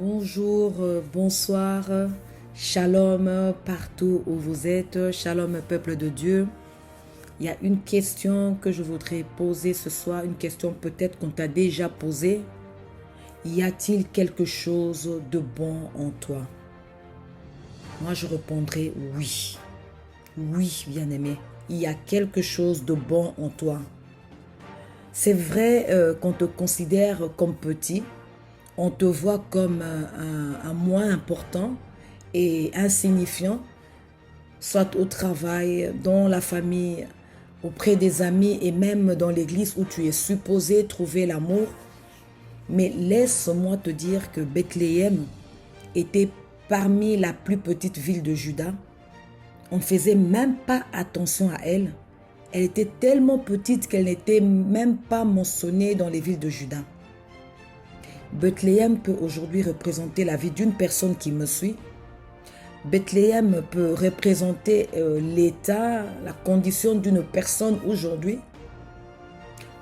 Bonjour, bonsoir, shalom partout où vous êtes, shalom peuple de Dieu. Il y a une question que je voudrais poser ce soir, une question peut-être qu'on t'a déjà posée. Y a-t-il quelque chose de bon en toi? Moi je répondrai oui. Oui, bien-aimé, il y a quelque chose de bon en toi. C'est vrai qu'on te considère comme petit. On te voit comme un moins important et insignifiant, soit au travail, dans la famille, auprès des amis et même dans l'église où tu es supposé trouver l'amour. Mais laisse-moi te dire que Bethléem était parmi la plus petite ville de Juda. On ne faisait même pas attention à elle. Elle était tellement petite qu'elle n'était même pas mentionnée dans les villes de Juda. Bethléem peut aujourd'hui représenter la vie d'une personne qui me suit. Bethléem peut représenter l'état, la condition d'une personne aujourd'hui.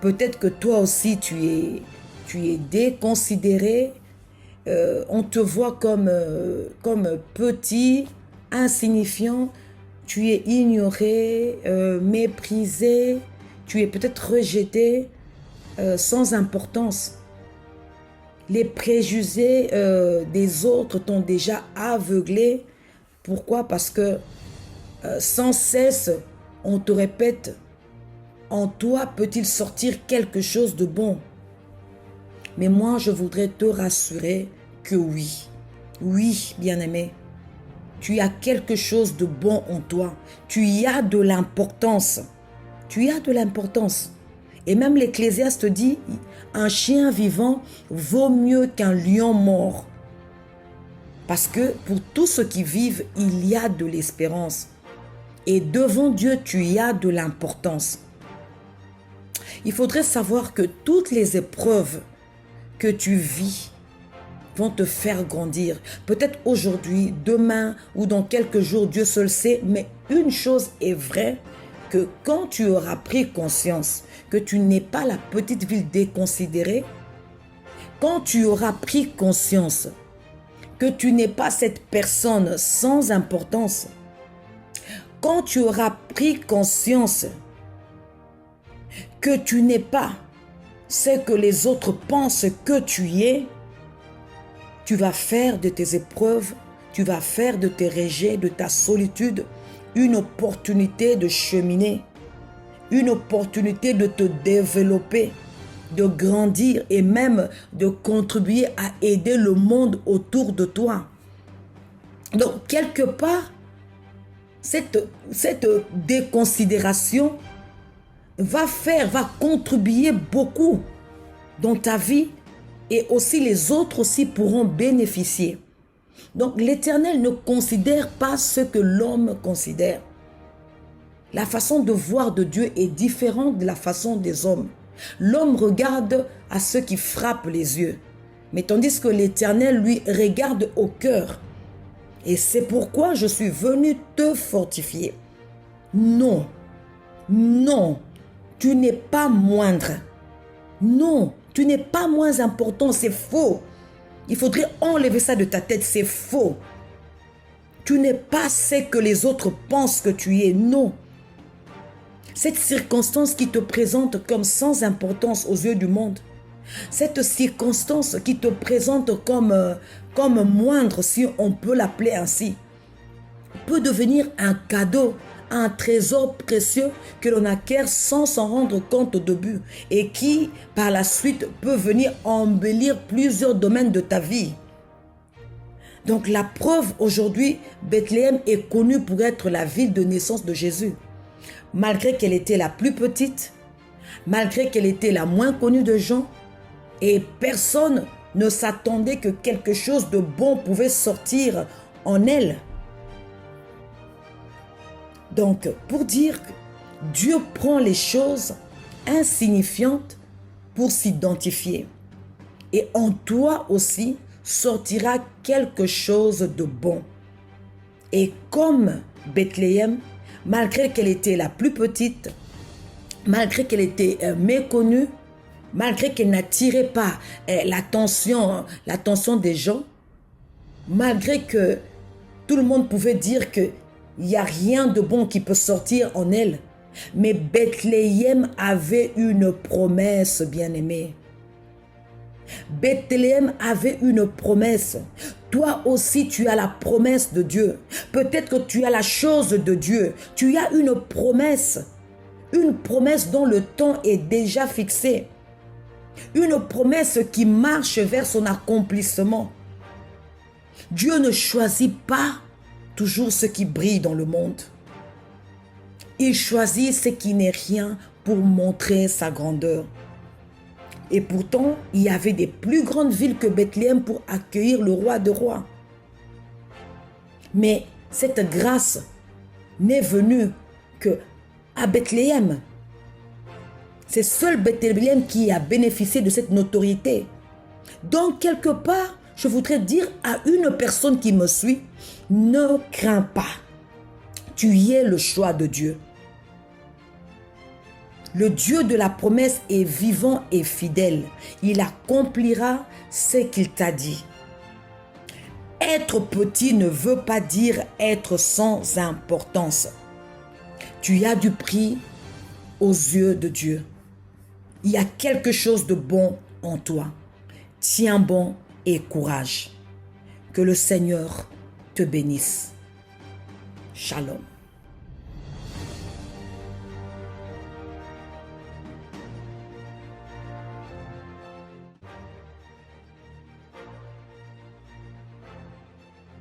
Peut-être que toi aussi tu es déconsidéré. On te voit comme petit, insignifiant. Tu es ignoré, méprisé. Tu es peut-être rejeté, sans importance. Les préjugés des autres t'ont déjà aveuglé. Pourquoi? Parce que sans cesse, on te répète, en toi peut-il sortir quelque chose de bon? Mais moi, je voudrais te rassurer que oui. Oui, bien-aimé, tu as quelque chose de bon en toi. Tu y as de l'importance. Tu y as de l'importance. Et même l'Ecclésiaste dit, un chien vivant vaut mieux qu'un lion mort. Parce que pour tous ceux qui vivent, il y a de l'espérance. Et devant Dieu, tu y as de l'importance. Il faudrait savoir que toutes les épreuves que tu vis vont te faire grandir. Peut-être aujourd'hui, demain ou dans quelques jours, Dieu seul sait. Mais une chose est vraie, que quand tu auras pris conscience que tu n'es pas la petite ville déconsidérée, quand tu auras pris conscience que tu n'es pas cette personne sans importance, quand tu auras pris conscience que tu n'es pas ce que les autres pensent que tu es, tu vas faire de tes épreuves, tu vas faire de tes rejets, de ta solitude, une opportunité de cheminer, une opportunité de te développer, de grandir et même de contribuer à aider le monde autour de toi. Donc, quelque part, cette déconsidération va contribuer beaucoup dans ta vie et aussi les autres aussi pourront bénéficier. Donc, l'Éternel ne considère pas ce que l'homme considère. La façon de voir de Dieu est différente de la façon des hommes. L'homme regarde à ceux qui frappent les yeux. Mais tandis que l'Éternel, lui, regarde au cœur. Et c'est pourquoi je suis venu te fortifier. Non, non, tu n'es pas moindre. Non, tu n'es pas moins important, c'est faux. Il faudrait enlever ça de ta tête, c'est faux. Tu n'es pas ce que les autres pensent que tu es, non. Cette circonstance qui te présente comme sans importance aux yeux du monde, cette circonstance qui te présente comme moindre, si on peut l'appeler ainsi, peut devenir un cadeau, un trésor précieux que l'on acquiert sans s'en rendre compte au début et qui, par la suite, peut venir embellir plusieurs domaines de ta vie. Donc la preuve aujourd'hui, Bethléem est connue pour être la ville de naissance de Jésus. Malgré qu'elle était la plus petite, malgré qu'elle était la moins connue de gens, et personne ne s'attendait que quelque chose de bon pouvait sortir en elle. Donc, pour dire que Dieu prend les choses insignifiantes pour s'identifier. Et en toi aussi sortira quelque chose de bon. Et comme Bethléem, malgré qu'elle était la plus petite, malgré qu'elle était méconnue, malgré qu'elle n'attirait pas l'attention des gens, malgré que tout le monde pouvait dire qu'il n'y a rien de bon qui peut sortir en elle. Mais Bethléem avait une promesse, bien-aimé. Bethléem avait une promesse. Toi aussi, tu as la promesse de Dieu. Peut-être que tu as la chose de Dieu. Tu as une promesse. Une promesse dont le temps est déjà fixé. Une promesse qui marche vers son accomplissement. Dieu ne choisit pas toujours ce qui brille dans le monde. Il choisit ce qui n'est rien pour montrer sa grandeur. Et pourtant, il y avait des plus grandes villes que Bethléem pour accueillir le roi des rois. Mais cette grâce n'est venue que à Bethléem. C'est seul Bethléem qui a bénéficié de cette notoriété. Donc, quelque part, je voudrais dire à une personne qui me suit, ne crains pas. Tu y es le choix de Dieu. Le Dieu de la promesse est vivant et fidèle. Il accomplira ce qu'il t'a dit. Être petit ne veut pas dire être sans importance. Tu as du prix aux yeux de Dieu. Il y a quelque chose de bon en toi. Tiens bon et courage. Que le Seigneur te bénisse. Shalom.